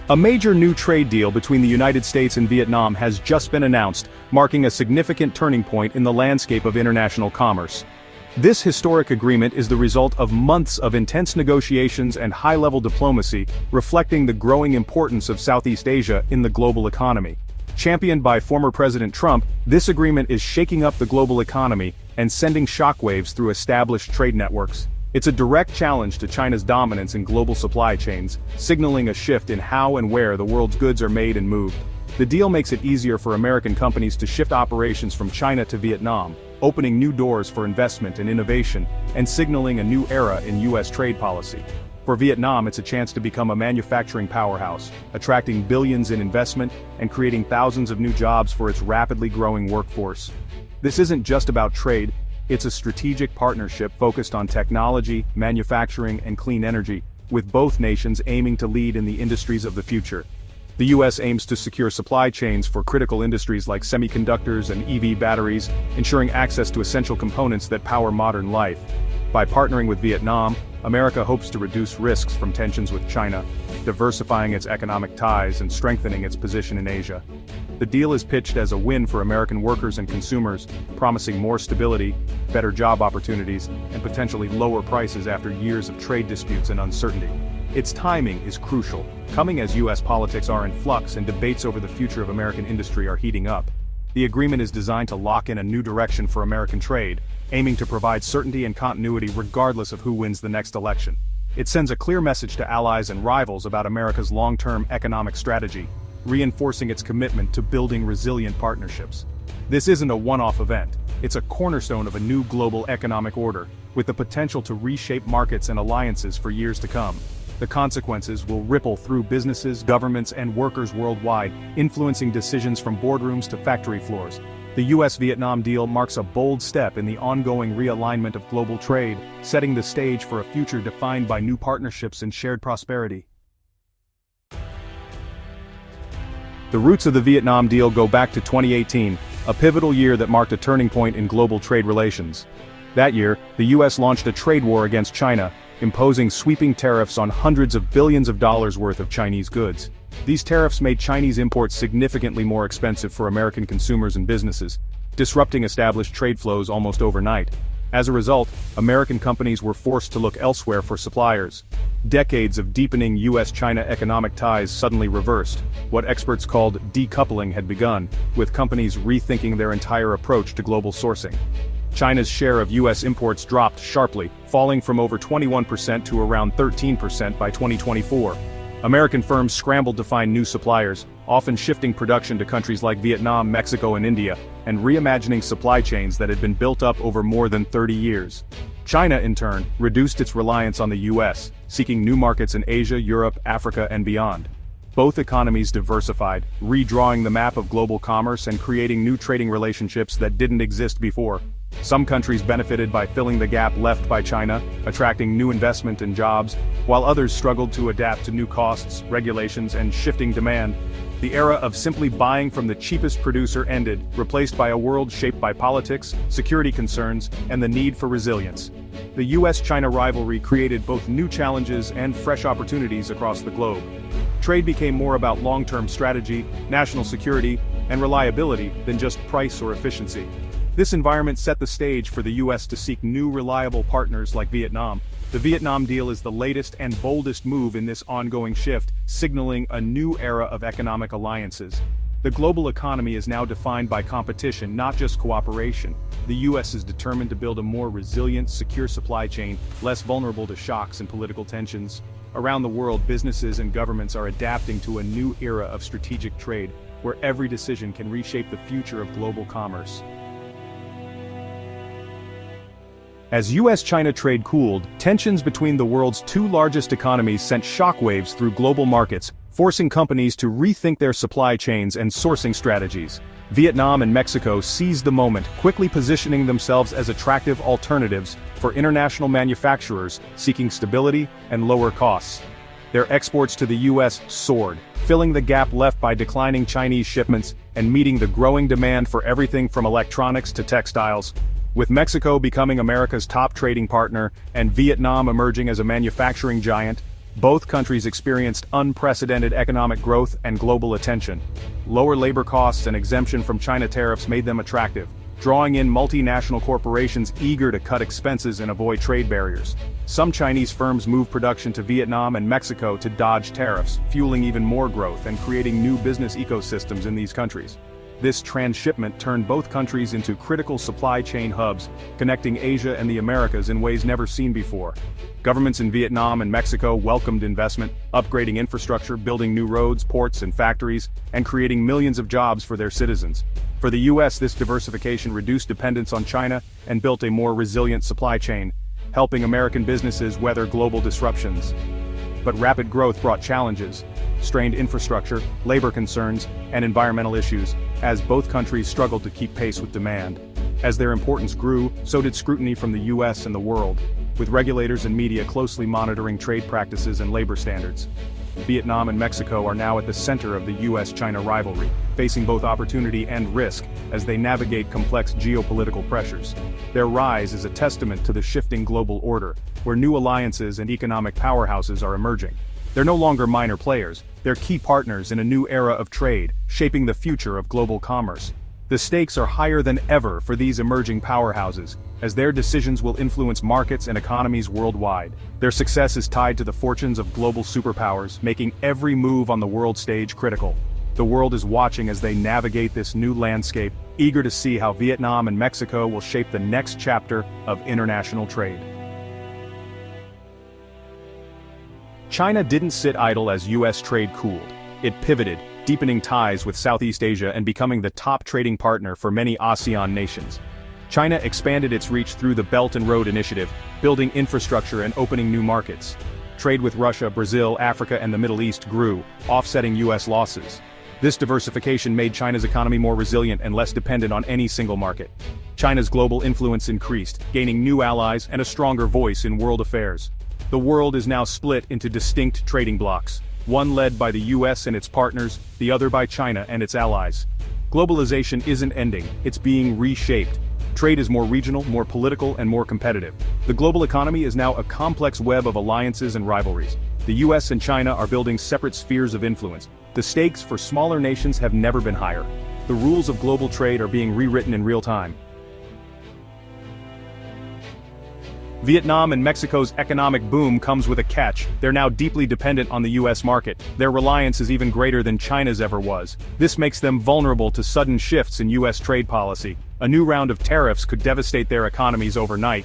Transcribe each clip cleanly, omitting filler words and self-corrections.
A major new trade deal between the United States and Vietnam has just been announced, marking a significant turning point in the landscape of international commerce. This historic agreement is the result of months of intense negotiations and high-level diplomacy, reflecting the growing importance of Southeast Asia in the global economy. Championed by former President Trump, this agreement is shaking up the global economy and sending shockwaves through established trade networks. It's a direct challenge to China's dominance in global supply chains, signaling a shift in how and where the world's goods are made and moved. The deal makes it easier for American companies to shift operations from China to Vietnam, opening new doors for investment and innovation, and signaling a new era in U.S. trade policy. For Vietnam, it's a chance to become a manufacturing powerhouse, attracting billions in investment and creating thousands of new jobs for its rapidly growing workforce. This isn't just about trade. It's a strategic partnership focused on technology, manufacturing, and clean energy, with both nations aiming to lead in the industries of the future. The U.S. aims to secure supply chains for critical industries like semiconductors and EV batteries, ensuring access to essential components that power modern life. By partnering with Vietnam, America hopes to reduce risks from tensions with China, diversifying its economic ties and strengthening its position in Asia. The deal is pitched as a win for American workers and consumers, promising more stability, better job opportunities, and potentially lower prices after years of trade disputes and uncertainty. Its timing is crucial, coming as U.S. politics are in flux and debates over the future of American industry are heating up. The agreement is designed to lock in a new direction for American trade, aiming to provide certainty and continuity regardless of who wins the next election. It sends a clear message to allies and rivals about America's long-term economic strategy, reinforcing its commitment to building resilient partnerships. This isn't a one-off event. It's a cornerstone of a new global economic order, with the potential to reshape markets and alliances for years to come. The consequences will ripple through businesses, governments, and workers worldwide, influencing decisions from boardrooms to factory floors. The US-Vietnam deal marks a bold step in the ongoing realignment of global trade, setting the stage for a future defined by new partnerships and shared prosperity. The roots of the Vietnam deal go back to 2018, a pivotal year that marked a turning point in global trade relations. That year, the US launched a trade war against China, imposing sweeping tariffs on hundreds of billions of dollars worth of Chinese goods. These tariffs made Chinese imports significantly more expensive for American consumers and businesses, disrupting established trade flows almost overnight. As a result, American companies were forced to look elsewhere for suppliers. Decades of deepening US-China economic ties suddenly reversed. What experts called decoupling had begun, with companies rethinking their entire approach to global sourcing. China's share of US imports dropped sharply, falling from over 21% to around 13% by 2024. American firms scrambled to find new suppliers, often shifting production to countries like Vietnam, Mexico, and India, and reimagining supply chains that had been built up over more than 30 years. China, in turn, reduced its reliance on the US, seeking new markets in Asia, Europe, Africa, and beyond. Both economies diversified, redrawing the map of global commerce and creating new trading relationships that didn't exist before. Some countries benefited by filling the gap left by China, attracting new investment and jobs, while others struggled to adapt to new costs, regulations, and shifting demand. The era of simply buying from the cheapest producer ended, replaced by a world shaped by politics, security concerns, and the need for resilience. The US-China rivalry created both new challenges and fresh opportunities across the globe. Trade became more about long-term strategy, national security, and reliability than just price or efficiency. This environment set the stage for the US to seek new reliable partners like Vietnam. The Vietnam deal is the latest and boldest move in this ongoing shift, signaling a new era of economic alliances. The global economy is now defined by competition, not just cooperation. The US is determined to build a more resilient, secure supply chain, less vulnerable to shocks and political tensions. Around the world, businesses and governments are adapting to a new era of strategic trade, where every decision can reshape the future of global commerce. As US-China trade cooled, tensions between the world's two largest economies sent shockwaves through global markets, forcing companies to rethink their supply chains and sourcing strategies. Vietnam and Mexico seized the moment, quickly positioning themselves as attractive alternatives for international manufacturers seeking stability and lower costs. Their exports to the US soared, filling the gap left by declining Chinese shipments and meeting the growing demand for everything from electronics to textiles. With Mexico becoming America's top trading partner and Vietnam emerging as a manufacturing giant, Both countries experienced unprecedented economic growth and global attention. Lower labor costs and exemption from China tariffs made them attractive, drawing in multinational corporations eager to cut expenses and avoid trade barriers. Some Chinese firms moved production to Vietnam and Mexico to dodge tariffs, fueling even more growth and creating new business ecosystems in these countries. This transshipment turned both countries into critical supply chain hubs, connecting Asia and the Americas in ways never seen before. Governments in Vietnam and Mexico welcomed investment, upgrading infrastructure, building new roads, ports, and factories, and creating millions of jobs for their citizens. For the U.S., this diversification reduced dependence on China and built a more resilient supply chain, helping American businesses weather global disruptions. But rapid growth brought challenges: strained infrastructure, labor concerns, and environmental issues, as both countries struggled to keep pace with demand. As their importance grew, so did scrutiny from the U.S. and the world, with regulators and media closely monitoring trade practices and labor standards. Vietnam and Mexico are now at the center of the U.S.-China rivalry, facing both opportunity and risk as they navigate complex geopolitical pressures. Their rise is a testament to the shifting global order, where new alliances and economic powerhouses are emerging. They're no longer minor players, they're key partners in a new era of trade, shaping the future of global commerce. The stakes are higher than ever for these emerging powerhouses, as their decisions will influence markets and economies worldwide. Their success is tied to the fortunes of global superpowers, making every move on the world stage critical. The world is watching as they navigate this new landscape, eager to see how Vietnam and Mexico will shape the next chapter of international trade. China didn't sit idle as U.S. trade cooled. It pivoted, deepening ties with Southeast Asia and becoming the top trading partner for many ASEAN nations. China expanded its reach through the Belt and Road Initiative, building infrastructure and opening new markets. Trade with Russia, Brazil, Africa, and the Middle East grew, offsetting U.S. losses. This diversification made China's economy more resilient and less dependent on any single market. China's global influence increased, gaining new allies and a stronger voice in world affairs. The world is now split into distinct trading blocs, one led by the U.S. and its partners, the other by China and its allies. Globalization isn't ending, it's being reshaped. Trade is more regional, more political, and more competitive. The global economy is now a complex web of alliances and rivalries. The U.S. and China are building separate spheres of influence. The stakes for smaller nations have never been higher. The rules of global trade are being rewritten in real time. Vietnam and Mexico's economic boom comes with a catch. They're now deeply dependent on the U.S. market. Their reliance is even greater than China's ever was. This makes them vulnerable to sudden shifts in U.S. trade policy. A new round of tariffs could devastate their economies overnight.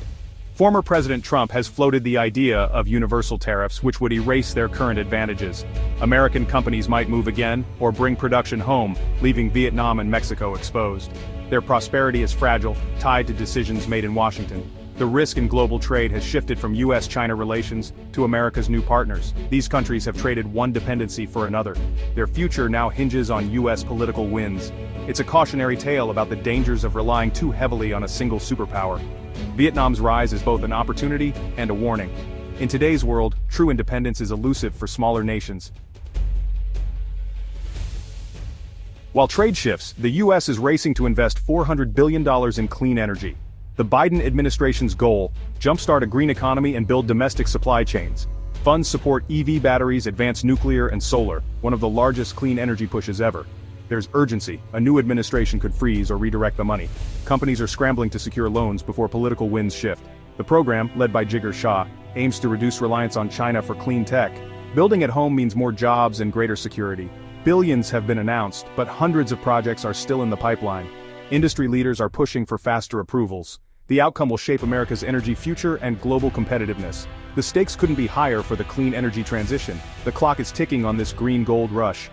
Former President Trump has floated the idea of universal tariffs, which would erase their current advantages. American companies might move again, or bring production home, leaving Vietnam and Mexico exposed. Their prosperity is fragile, tied to decisions made in Washington. The risk in global trade has shifted from U.S.-China relations to America's new partners. These countries have traded one dependency for another. Their future now hinges on U.S. political wins. It's a cautionary tale about the dangers of relying too heavily on a single superpower. Vietnam's rise is both an opportunity and a warning. In today's world, true independence is elusive for smaller nations. While trade shifts, the U.S. is racing to invest $400 billion in clean energy. The Biden administration's goal: jumpstart a green economy and build domestic supply chains. Funds support EV batteries, advanced nuclear, and solar, one of the largest clean energy pushes ever. There's urgency. A new administration could freeze or redirect the money. Companies are scrambling to secure loans before political winds shift. The program, led by Jigar Shah, aims to reduce reliance on China for clean tech. Building at home means more jobs and greater security. Billions have been announced, but hundreds of projects are still in the pipeline. Industry leaders are pushing for faster approvals. The outcome will shape America's energy future and global competitiveness. The stakes couldn't be higher for the clean energy transition. The clock is ticking on this green gold rush.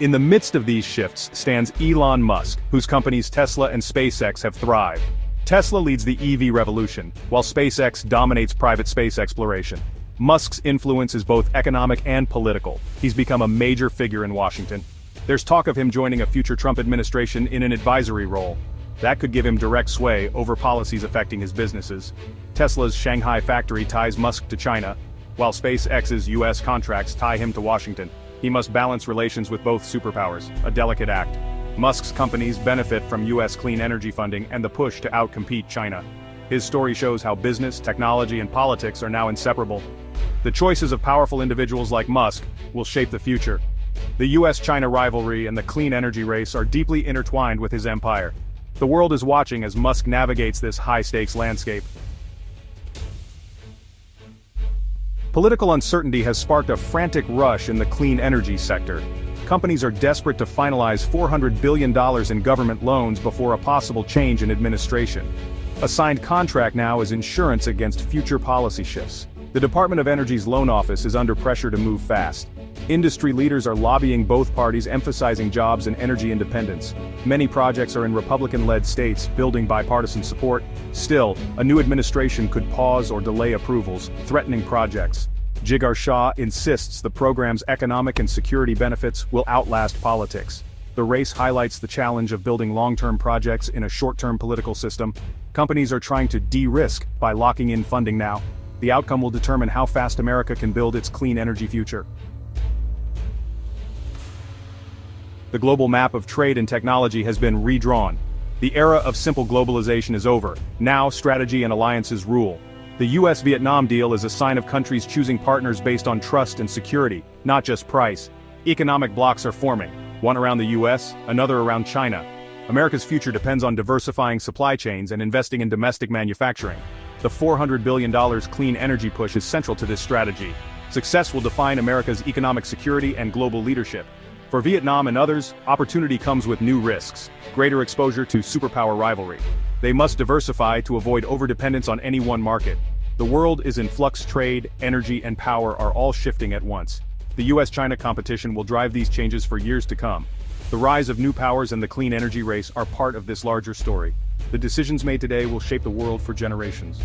In the midst of these shifts stands Elon Musk, whose companies Tesla and SpaceX have thrived. Tesla leads the EV revolution, while SpaceX dominates private space exploration. Musk's influence is both economic and political. He's become a major figure in Washington. There's talk of him joining a future Trump administration in an advisory role. That could give him direct sway over policies affecting his businesses. Tesla's Shanghai factory ties Musk to China, while SpaceX's U.S. contracts tie him to Washington. He must balance relations with both superpowers, a delicate act. Musk's companies benefit from U.S. clean energy funding and the push to outcompete China. His story shows how business, technology, and politics are now inseparable. The choices of powerful individuals like Musk will shape the future. The US-China rivalry and the clean energy race are deeply intertwined with his empire. The world is watching as Musk navigates this high-stakes landscape. Political uncertainty has sparked a frantic rush in the clean energy sector. Companies are desperate to finalize $400 billion in government loans before a possible change in administration. A signed contract now is insurance against future policy shifts. The Department of Energy's loan office is under pressure to move fast. Industry leaders are lobbying both parties, emphasizing jobs and energy independence. Many projects are in Republican-led states, building bipartisan support. Still, a new administration could pause or delay approvals, threatening projects. Jigar Shah insists the program's economic and security benefits will outlast politics. The race highlights the challenge of building long-term projects in a short-term political system. Companies are trying to de-risk by locking in funding now. The outcome will determine how fast America can build its clean energy future. The global map of trade and technology has been redrawn. The era of simple globalization is over. Now, strategy and alliances rule. The US-Vietnam deal is a sign of countries choosing partners based on trust and security, not just price. Economic blocs are forming, one around the US, another around China. America's future depends on diversifying supply chains and investing in domestic manufacturing. The $400 billion clean energy push is central to this strategy. Success will define America's economic security and global leadership. For Vietnam and others, opportunity comes with new risks, greater exposure to superpower rivalry. They must diversify to avoid overdependence on any one market. The world is in flux. Trade, energy, and power are all shifting at once. The US-China competition will drive these changes for years to come. The rise of new powers and the clean energy race are part of this larger story. The decisions made today will shape the world for generations.